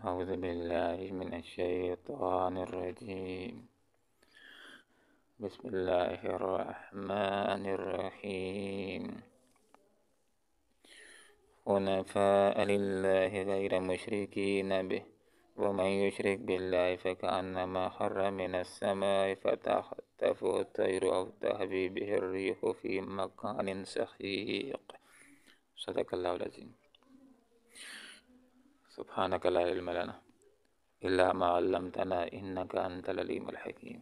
أعوذ بالله من الشيطان الرجيم. بسم الله الرحمن الرحيم. حنفاء لله غير مشركين به ومن يشرك بالله فكأنما خر من السماء فتخطفه الطير أو تهوي به الريح في مكان سحيق. صدق الله العظيم. سبحانك لا علم لنا إلا ما علمتنا إنك أنت العليم الحكيم.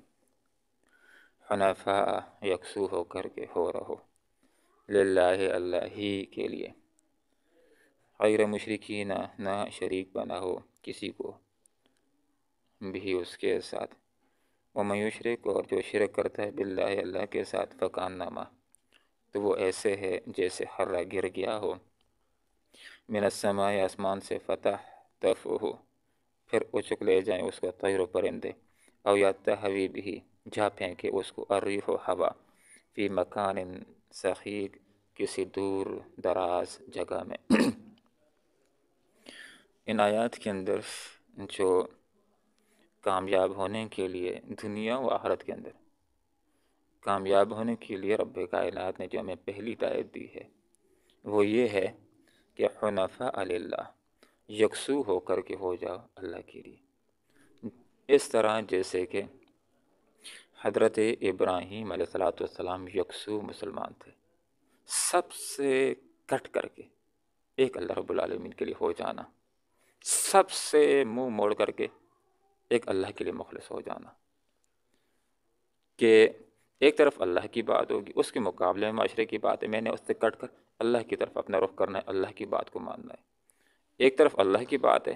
حنفاء یکسو ہو کر کے ہو رہو للہ اللہ ہی کے لیے، غیر مشرکین نہ شریک بنا ہو کسی کو بھی اس کے ساتھ، ومن یشرک اور جو شرک کرتا ہے باللہ اللہ کے ساتھ، فکانما تو وہ ایسے ہے جیسے خر گر گیا ہو، من السماء آسمان سے، فتح تفہ پھر اچک لے جائیں اس کو طیر و پرندے، او یا تہوی بھی جا پھینکے اس کو الریح و ہوا، فی مکان سحیق کسی دور دراز جگہ میں۔ ان آیات کے اندر جو کامیاب ہونے کے لیے دنیا و آخرت کے اندر کامیاب ہونے کے لیے رب کائنات نے جو ہمیں پہلی ہدایت دی ہے وہ یہ ہے کہ حنفاء للہ یکسو ہو کر کے ہو جاؤ اللہ کے لیے، اس طرح جیسے کہ حضرت ابراہیم علیہ السلام یکسو مسلمان تھے، سب سے کٹ کر کے ایک اللہ رب العالمین کے لیے ہو جانا، سب سے منہ موڑ کر کے ایک اللہ کے لیے مخلص ہو جانا، کہ ایک طرف اللہ کی بات ہوگی، اس کے مقابلے میں معاشرے کی بات ہے، میں نے اس سے کٹ کر اللہ کی طرف اپنا رخ کرنا ہے، اللہ کی بات کو ماننا ہے۔ ایک طرف اللہ کی بات ہے،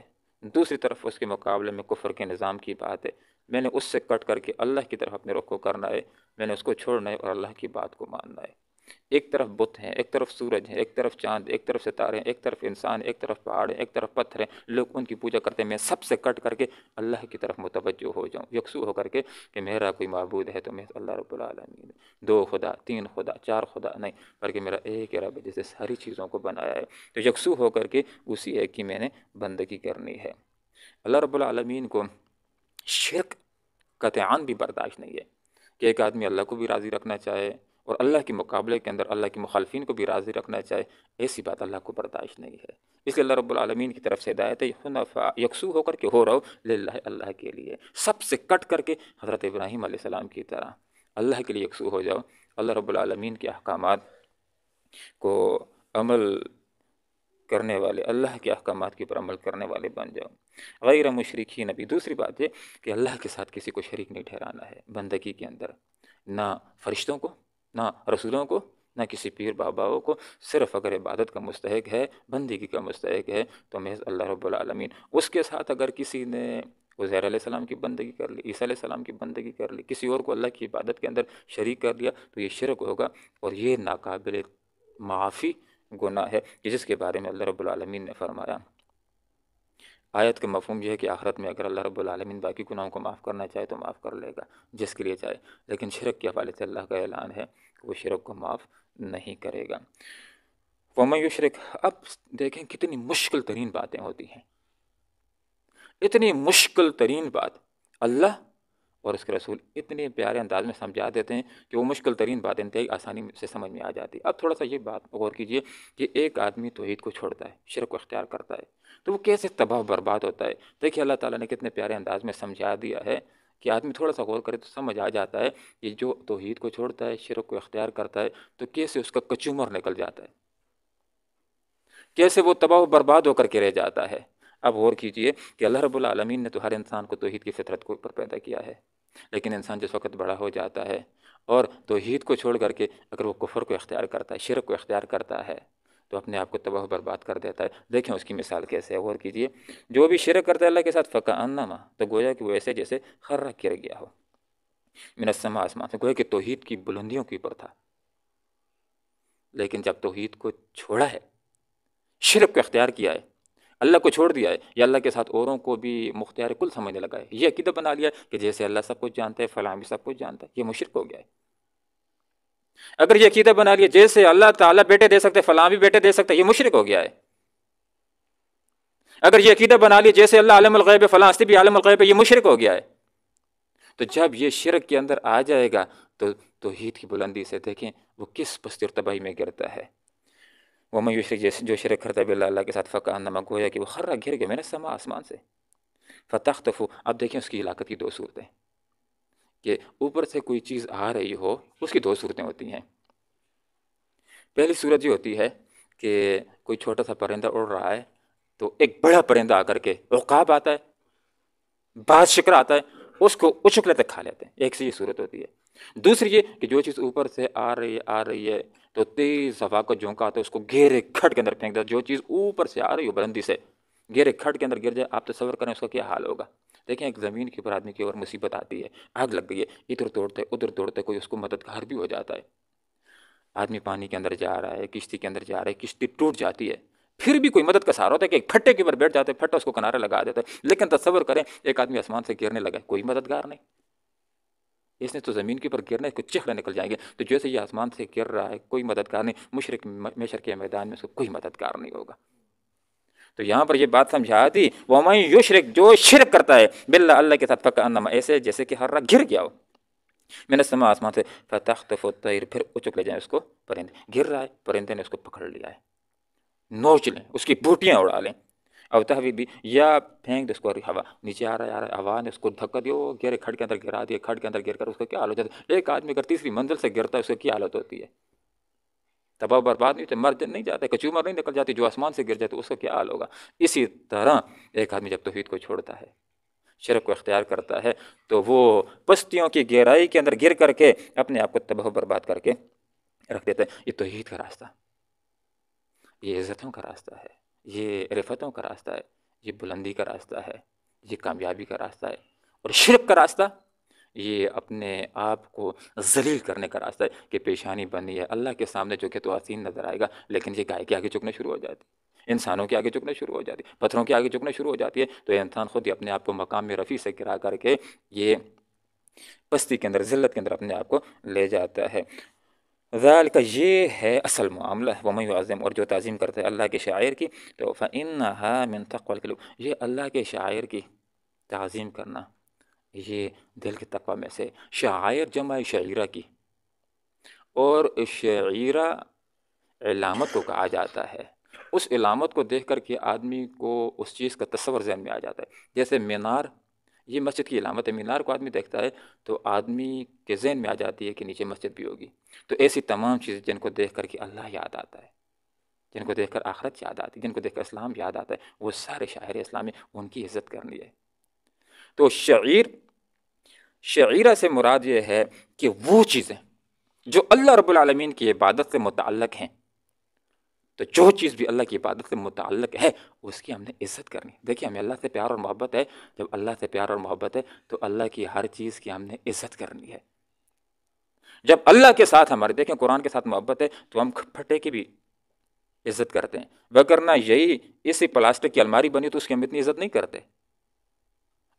دوسری طرف اس کے مقابلے میں کفر کے نظام کی بات ہے، میں نے اس سے کٹ کر کے اللہ کی طرف اپنے رخ کو کرنا ہے، میں نے اس کو چھوڑنا ہے اور اللہ کی بات کو ماننا ہے۔ ایک طرف بت ہیں، ایک طرف سورج ہیں، ایک طرف چاند، ایک طرف ستارے ہیں، ایک طرف انسان، ایک طرف پہاڑ ہیں، ایک طرف پتھر ہیں، لوگ ان کی پوجا کرتے ہیں، میں سب سے کٹ کر کے اللہ کی طرف متوجہ ہو جاؤں، یکسو ہو کر کے کہ میرا کوئی معبود ہے تو میں اللہ رب العالمین، دو خدا، تین خدا، چار خدا نہیں، بلکہ میرا ایک ہی رب جسے ساری چیزوں کو بنایا ہے، تو یکسو ہو کر کے اسی ایک کی میں نے بندگی کرنی ہے۔ اللہ رب العالمین کو شرک قطعاً بھی برداشت نہیں ہے کہ ایک آدمی اللہ کو بھی راضی رکھنا چاہے اور اللہ کے مقابلے کے اندر اللہ کے مخالفین کو بھی راضی رکھنا چاہے، ایسی بات اللہ کو برداشت نہیں ہے۔ اس لیے اللہ رب العالمین کی طرف سے ہدایت ہے، حنفاء یکسو ہو کر کے ہو رہو للہ اللہ کے لیے، سب سے کٹ کر کے حضرت ابراہیم علیہ السلام کی طرح اللہ کے لیے یکسو ہو جاؤ، اللہ رب العالمین کے احکامات کو عمل کرنے والے، اللہ کے احکامات کے اوپر عمل کرنے والے بن جاؤ۔ غیر مشرکین، بھی دوسری بات ہے کہ اللہ کے ساتھ کسی کو شریک نہیں ٹھہرانا ہے بندگی کے اندر، نہ فرشتوں کو، نہ رسولوں کو، نہ کسی پیر باباؤں کو، صرف اگر عبادت کا مستحق ہے، بندگی کا مستحق ہے تو محض اللہ رب العالمین۔ اس کے ساتھ اگر کسی نے عزیر علیہ السلام کی بندگی کر لی، عیسیٰ علیہ السلام کی بندگی کر لی، کسی اور کو اللہ کی عبادت کے اندر شریک کر لیا تو یہ شرک ہوگا، اور یہ ناقابل معافی گناہ ہے، کہ جس کے بارے میں اللہ رب العالمین نے فرمایا۔ آیت کا مفہوم یہ ہے کہ آخرت میں اگر اللہ رب العالمین باقی گناہوں کو معاف کرنا چاہے تو معاف کر لے گا جس کے لیے چاہے، لیکن شرک کے حوالے سے اللہ کا اعلان ہے کہ وہ شرک کو معاف نہیں کرے گا۔ وَمَن یشرک، اب دیکھیں کتنی مشکل ترین باتیں ہوتی ہیں، اتنی مشکل ترین بات اللہ اور اس کے رسول اتنے پیارے انداز میں سمجھا دیتے ہیں کہ وہ مشکل ترین بات انتہائی آسانی سے سمجھ میں آ جاتی ہے۔ اب تھوڑا سا یہ بات غور کیجئے کہ ایک آدمی توحید کو چھوڑتا ہے، شرک کو اختیار کرتا ہے تو وہ کیسے تباہ و برباد ہوتا ہے۔ دیکھیے اللہ تعالیٰ نے کتنے پیارے انداز میں سمجھا دیا ہے کہ آدمی تھوڑا سا غور کرے تو سمجھ آ جاتا ہے کہ جو توحید کو چھوڑتا ہے، شرک کو اختیار کرتا ہے تو کیسے اس کا کچومر نکل جاتا ہے، کیسے وہ تباہ و برباد ہو کر کے رہ جاتا ہے۔ اب غور کیجئے کہ اللہ رب العالمین نے تو ہر انسان کو توحید کی فطرت کو اوپر پیدا کیا ہے، لیکن انسان جس وقت بڑا ہو جاتا ہے اور توحید کو چھوڑ کر کے اگر وہ کفر کو اختیار کرتا ہے، شرک کو اختیار کرتا ہے تو اپنے آپ کو تباہ و برباد کر دیتا ہے۔ دیکھیں اس کی مثال کیسے ہے، غور کیجئے۔ جو بھی شرک کرتا ہے اللہ کے ساتھ، فَكَأَنَّمَا، تو گویا کہ وہ ایسے جیسے خر گر گیا ہو من السماء، آسمان سے، گویا کہ توحید کی بلندیوں کے اوپر تھا، لیکن جب توحید کو چھوڑا ہے، شرک کو اختیار کیا ہے، اللہ کو چھوڑ دیا ہے، یا اللہ کے ساتھ اوروں کو بھی مختار کل سمجھنے لگا ہے، یہ عقیدہ بنا لیا کہ جیسے اللہ سب کچھ جانتا ہے فلاں بھی سب کچھ جانتا ہے، یہ مشرک ہو گیا ہے۔ اگر یہ عقیدہ بنا لیا جیسے اللہ تعالیٰ بیٹے دے سکتے فلاں بھی بیٹے دے سکتا ہے، یہ مشرک ہو گیا ہے۔ اگر یہ عقیدہ بنا لیا جیسے اللہ عالم الغیب ہے، فلاں ہستی بھی عالم الغیب ہے، یہ مشرک ہو گیا ہے۔ تو جب یہ شرک کے اندر آ جائے گا تو توحید کی بلندی سے دیکھیں وہ کس پستی اور تباہی میں گرتا ہے۔ وَمَن یشرک، جو شرک کرتا ہے باللہ، اللہ کے ساتھ، فکأنما، گویا کہ وہ خر گر گیا من السماء، آسمان سے، فتخطف، اب دیکھیں اس کی ہلاکت کی دو صورتیں، کہ اوپر سے کوئی چیز آ رہی ہو، اس کی دو صورتیں ہوتی ہیں۔ پہلی صورت یہ ہوتی ہے کہ کوئی چھوٹا سا پرندہ اڑ رہا ہے تو ایک بڑا پرندہ آ کر کے، عقاب آتا ہے، باز شکر آتا ہے، اس کو اچک لیتے، کھا لیتے ہیں، ایک سے یہ صورت ہوتی ہے۔ دوسری یہ کہ جو چیز اوپر سے آ رہی ہے تو تیز ہوا کا جھونکا آتا ہے، اس کو گہرے کھڈ کے اندر پھینک دیتا ہے۔ جو چیز اوپر سے آ رہی ہو بلندی سے، گہرے کھڈ کے اندر گر جائے، آپ تصور کریں اس کا کیا حال ہوگا۔ دیکھیں ایک زمین کے اوپر آدمی کی اور مصیبت آتی ہے، آگ لگ گئی ہے، ادھر توڑتے ادھر توڑتے، کوئی اس کو مددگار بھی ہو جاتا ہے۔ آدمی پانی کے اندر جا رہا ہے، کشتی کے اندر جا رہا ہے، کشتی ٹوٹ جاتی ہے، پھر بھی کوئی مدد کا سہارا ہوتا ہے کہ ایک پھٹے کے اوپر بیٹھ جاتے ہیں، پھٹا اس کو کنارے لگا دیتا ہے۔ لیکن تصور کریں ایک آدمی آسمان سے گرنے لگا، کوئی مددگار نہیں، اس نے تو زمین کے اوپر گرنا ہے، کچھ چخڑے نکل جائیں گے۔ تو جیسے یہ آسمان سے گر رہا ہے، کوئی مددگار نہیں، مشرک محشر کے میدان میں اس کو کوئی مددگار نہیں ہوگا۔ تو یہاں پر یہ بات سمجھا دی، وَمَن یشرک، جو شرک کرتا ہے باللہ، اللہ کے ساتھ، فکأنما، ایسے جیسے کہ ہر گر گیا ہو من السماء، آسمان سے، فتخطف الطیر، پھر اچک لے جائیں اس کو پرندے، گر رہا ہے، پرندے نے اس کو پکڑ لیا ہے، نوچ لیں، اس کی بوٹیاں اڑا لیں، او تہوی بھی، یا پھینک دے اس کو ہوا، نیچے آ رہا ہے، ہوا نے اس کو دھکا دیا، وہ گہرے کھڈ کے اندر گرا دیا، کھڈ کے اندر گر کر اس کا کیا حال ہو جاتا ہے۔ ایک آدمی اگر تیسری منزل سے گرتا ہے اس کی کیا حالت ہوتی ہے، تباہ برباد نہیں ہوتے، مر نہیں جاتا، کچومر نہیں نکل جاتی، جو آسمان سے گر جاتے اس کا کیا حال ہوگا۔ اسی طرح ایک آدمی جب توحید کو چھوڑتا ہے، شرک کو اختیار کرتا ہے، تو وہ پستیوں کی گہرائی کے اندر گر کر کے اپنے آپ کو تباہ و برباد کر کے رکھ دیتا ہے۔ یہ توحید کا راستہ، یہ عزتوں کا راستہ ہے، یہ رفتوں کا راستہ ہے، یہ بلندی کا راستہ ہے، یہ کامیابی کا راستہ ہے۔ اور شرک کا راستہ یہ اپنے آپ کو ذلیل کرنے کا راستہ ہے، کہ پیشانی بنی ہے اللہ کے سامنے جو کہ تو حسین نظر آئے گا، لیکن یہ گائے کے آگے جھکنے شروع ہو جاتی، انسانوں کے آگے جھکنے شروع ہو جاتی، پتھروں کے آگے جھکنے شروع ہو جاتی ہے، تو یہ انسان خود ہی اپنے آپ کو مقام میں رفیع سے گرا کر کے یہ پستی کے اندر، ذلت کے اندر اپنے آپ کو لے جاتا ہے۔ ذالک، یہ ہے اصل معاملہ، ومن یعظم، اور جو تعظیم کرتا ہے اللہ کے شاعر کی، تو فإنہا من تقوی القلوب، یہ اللہ کے شاعر کی تعظیم کرنا یہ دل کے تقوی میں سے، شاعر جمع شعیرہ کی، اور شعیرہ علامت کو کہا جاتا ہے، اس علامت کو دیکھ کر کے آدمی کو اس چیز کا تصور ذہن میں آ جاتا ہے۔ جیسے مینار، یہ مسجد کی علامت ہے، مینار کو آدمی دیکھتا ہے تو آدمی کے ذہن میں آ جاتی ہے کہ نیچے مسجد بھی ہوگی۔ تو ایسی تمام چیزیں جن کو دیکھ کر کے اللہ یاد آتا ہے، جن کو دیکھ کر آخرت یاد آتی ہے، جن کو دیکھ کر اسلام یاد آتا ہے، وہ سارے شاعر اسلام میں ان کی عزت کرنی ہے۔ تو شعیرہ سے مراد یہ ہے کہ وہ چیزیں جو اللہ رب العالمین کی عبادت سے متعلق ہیں، تو جو چیز بھی اللہ کی عبادت سے متعلق ہے اس کی ہم نے عزت کرنی۔ دیکھیے ہمیں اللہ سے پیار اور محبت ہے، جب اللہ سے پیار اور محبت ہے تو اللہ کی ہر چیز کی ہم نے عزت کرنی ہے۔ جب اللہ کے ساتھ ہمارے، دیکھیں قرآن کے ساتھ محبت ہے تو ہم پھٹے کی بھی عزت کرتے ہیں، وگرنہ یہی اسی پلاسٹک کی الماری بنی تو اس کی ہم اتنی عزت نہیں کرتے،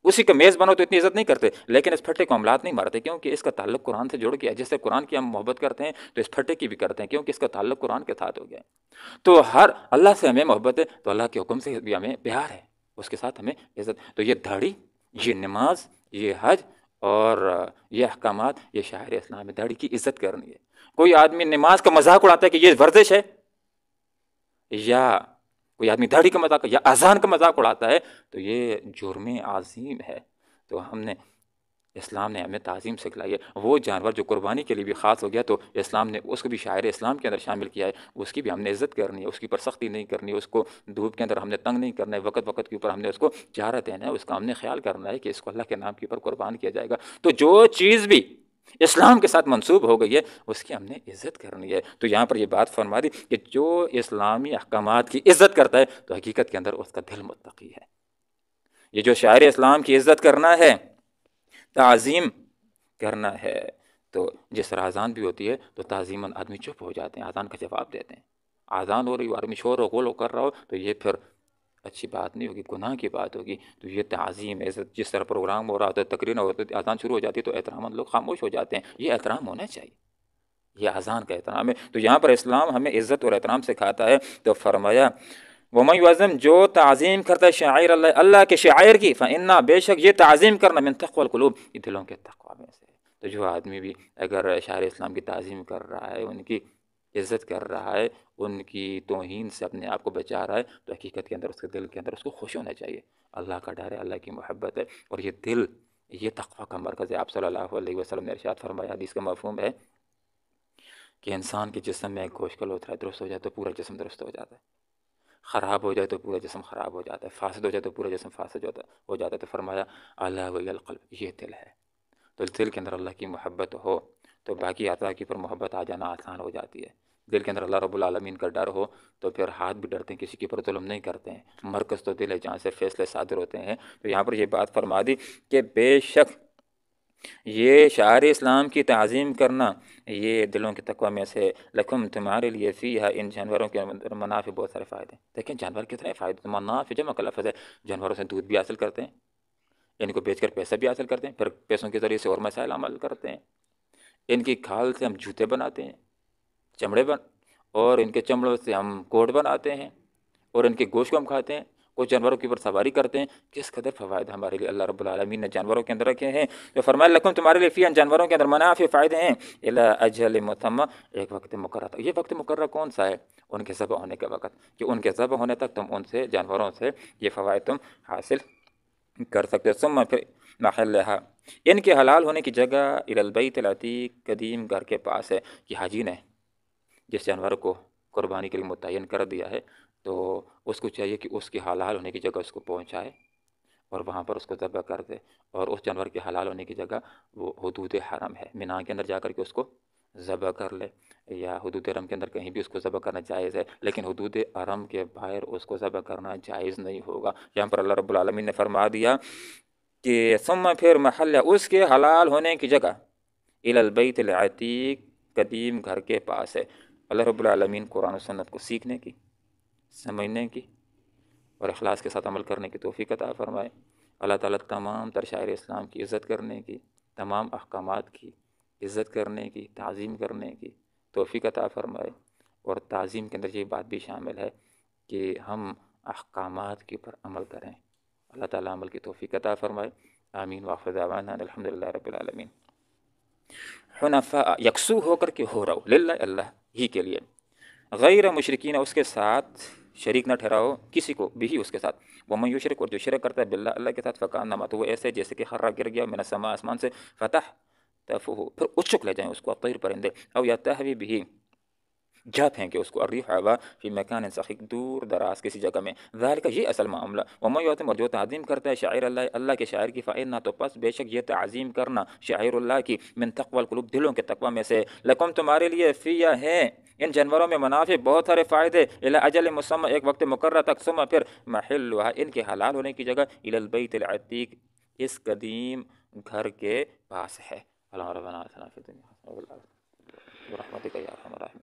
اسی کا میز بنو تو اتنی عزت نہیں کرتے، لیکن اس پھٹے کو ہم لات نہیں مارتے، کیونکہ اس کا تعلق قرآن سے جڑ گیا ہے۔ جس سے قرآن کی ہم محبت کرتے ہیں تو اس پھٹے کی بھی کرتے ہیں، کیونکہ اس کا تعلق قرآن کے ساتھ ہو گیا ہے۔ تو ہر اللہ سے ہمیں محبت ہے تو اللہ کے حکم سے بھی ہمیں پیار ہے، اس کے ساتھ ہمیں عزت۔ تو یہ داڑھی، یہ نماز، یہ حج اور یہ احکامات، یہ شاعر اسلام ہے، داڑھی کی عزت کرنی ہے۔ کوئی آدمی نماز کا مذاق اڑاتا ہے کہ یہ ورزش ہے، یا کوئی آدمی داڑھی کا مذاق یا اذان کا مذاق اڑاتا ہے تو یہ جرم عظیم ہے۔ تو ہم نے، اسلام نے ہمیں تعظیم سکھلائی ہے۔ وہ جانور جو قربانی کے لیے بھی خاص ہو گیا تو اسلام نے اس کو بھی شاعر اسلام کے اندر شامل کیا ہے، اس کی بھی ہم نے عزت کرنی ہے، اس کی پر سختی نہیں کرنی ہے، اس کو دھوپ کے اندر ہم نے تنگ نہیں کرنا ہے، وقت وقت کے اوپر ہم نے اس کو چارہ دینا ہے، اس کا ہم نے خیال کرنا ہے کہ اس کو اللہ کے نام کے اوپر قربان کیا جائے گا۔ تو جو چیز بھی اسلام کے ساتھ منسوب ہو گئی ہے اس کی ہم نے عزت کرنی ہے۔ تو یہاں پر یہ بات فرما دی کہ جو اسلامی احکامات کی عزت کرتا ہے تو حقیقت کے اندر اس کا دل متقی ہے۔ یہ جو شاعر اسلام کی عزت کرنا ہے، تعظیم کرنا ہے، تو جس طرح اذان بھی ہوتی ہے تو تعظیماً آدمی چپ ہو جاتے ہیں، اذان کا جواب دیتے ہیں۔ اذان ہو رہی ہو، آدمی شور و غل کر رہا ہو تو یہ پھر اچھی بات نہیں ہوگی، گناہ کی بات ہوگی۔ تو یہ تعظیم عزت، جس طرح پروگرام ہو رہا ہوتا ہے، تقریر ہوتی ہے، اذان شروع ہو جاتی ہے تو احترام لوگ خاموش ہو جاتے ہیں، یہ احترام ہونا چاہیے، یہ اذان کا احترام ہے۔ تو یہاں پر اسلام ہمیں عزت اور احترام سکھاتا ہے، تو فرمایا وَمَن يُعَظِّمْ جو تعظیم کرتا ہے شعائر اللہ اللہ کے شعائر کی فإنّا بے شک یہ تعظیم کرنا من تقوی القلوب یہ دلوں کے تقوی میں سے ہے۔ تو جو آدمی بھی اگر شاعر اسلام کی تعظیم کر رہا ہے، ان کی عزت کر رہا ہے، ان کی توہین سے اپنے آپ کو بچا رہا ہے، تو حقیقت کے اندر اس کے دل کے اندر اس کو خوش ہونا چاہیے، اللہ کا ڈر ہے، اللہ کی محبت ہے، اور یہ دل یہ تقوی کا مرکز ہے۔ آپ صلی اللہ علیہ وسلم نے ارشاد فرمایا، حدیث کا مفہوم ہے کہ انسان کے جسم میں ایک گوشت کا لوتھڑا درست ہو جائے تو پورا جسم درست ہو جاتا ہے، خراب ہو جائے تو پورا جسم خراب ہو جاتا ہے، فاسد ہو جائے تو پورا جسم فاسد ہو جاتا ہے۔ تو فرمایا الا وہی القلب، یہ دل ہے۔ تو دل کے اندر اللہ کی محبت ہو تو باقی اعضاء کی پر محبت آ جانا آسان ہو جاتی ہے۔ دل کے اندر اللہ رب العالمین کا ڈر ہو تو پھر ہاتھ بھی ڈرتے ہیں، کسی کے پر ظلم نہیں کرتے ہیں، مرکز تو دل ہے جہاں سے فیصلے صادر ہوتے ہیں۔ تو یہاں پر یہ بات فرما دی کہ بے شک یہ شعائر اسلام کی تعظیم کرنا یہ دلوں کے تقوی میں سے لکم تمہارے لیے فیہا ان جانوروں کے اندر منافع بہت سارے فائدے۔ دیکھیں جانور کتنے فائدے، منافع جمع کا لفظ ہے، جانوروں سے دودھ بھی حاصل کرتے ہیں، ان کو بیچ کر پیسہ بھی حاصل کرتے ہیں، پھر پیسوں کے ذریعے سے اور مسائل عمل کرتے ہیں، ان کی کھال سے ہم جوتے بناتے ہیں، اور ان کے چمڑوں سے ہم کوٹ بناتے ہیں، اور ان کے گوشت کو ہم کھاتے ہیں، کچھ جانوروں کے اوپر سواری کرتے ہیں۔ کس قدر فوائد ہمارے لیے اللہ رب العالمین نے جانوروں کے اندر رکھے ہیں۔ جو فرمایا لکم تمہارے لیے فیہا جانوروں کے اندر منافع فائدے ہیں الی اجل مسمی، ایک وقت مقرر تک۔ یہ وقت مقرر کون سا ہے؟ ان کے ذبح ہونے کا وقت، کہ ان کے ذبح ہونے تک تم ان سے جانوروں سے یہ فوائد تم حاصل کر سکتے۔ ثم پھر محلھا، ان کے حلال ہونے کی جگہ الی البیت العتیق، قدیم گھر کے پاس ہے۔ کہ حاجی نے جس جانور کو قربانی کے لیے متعین کر دیا ہے تو اس کو چاہیے کہ اس کے حلال ہونے کی جگہ اس کو پہنچائے اور وہاں پر اس کو ذبح کر دے، اور اس جانور کے حلال ہونے کی جگہ وہ حدود حرم ہے، مینا کے اندر جا کر کے اس کو ذبح کر لے، یا حدود حرم کے اندر کہیں بھی اس کو ذبح کرنا جائز ہے، لیکن حدود حرم کے باہر اس کو ذبح کرنا جائز نہیں ہوگا۔ یہاں پر اللہ رب العالمین نے فرما دیا کہ ثم پھر محل اس کے حلال ہونے کی جگہ الی البیت العتیق، قدیم گھر کے پاس ہے۔ اللہ رب العالمین قرآن و سنت کو سیکھنے کی، سمجھنے کی اور اخلاص کے ساتھ عمل کرنے کی توفیق عطا فرمائے۔ اللہ تعالیٰ تمام تر شاعر اسلام کی عزت کرنے کی، تمام احکامات کی عزت کرنے کی، تعظیم کرنے کی توفیق عطا فرمائے۔ اور تعظیم کے اندر یہ بات بھی شامل ہے کہ ہم احکامات کے پر عمل کریں۔ اللہ تعالیٰ عمل کی توفیق عطا فرمائے۔ آمین وآخر دعوانا الحمدللہ رب العالمین۔ حنفاء، یکسو ہو کر کے ہو رہو، للہ اللہ ہی کے لیے، غیر مشرکین، اس کے ساتھ شریک نہ ٹھہراؤ کسی کو بھی اس کے ساتھ۔ ومن یشرک، اور جو شرک کرتا ہے باللہ اللہ کے ساتھ، فکانما، تو وہ ایسے جیسے کہ خرہ گر گیا من السماء آسمان سے، فتح تفہ، پھر اچک لے جائیں اس کو الطیر پرندے، او یا تہوی بھی، جا پھینکے اس کو الریح ہوا، فی مکان سخیق، دور دراز کسی جگہ میں، ذالک یہ اصل معاملہ، ومن یعظم، اور جو تعظیم کرتا ہے شاعر اللہ اللہ کے شاعر کی، فإنہ، تو پس بے شک یہ تعظیم کرنا شاعر اللہ کی، من تقوی القلوب، دلوں کے تقوی میں سے، لکم تمہارے لیے فیہا ہے ان جانوروں میں منافع بہت سارے فائدے، الی اجل مسمی، ایک وقت مقرر تک، ثم پھر محلھا، ان کے حلال ہونے کی جگہ، الی البیت العتیق، اس قدیم گھر کے پاس ہے۔ اللہم ربنا آتنا فی الدنیا حسنۃ وفی الآخرۃ برحمتک یا ارحم الراحمین۔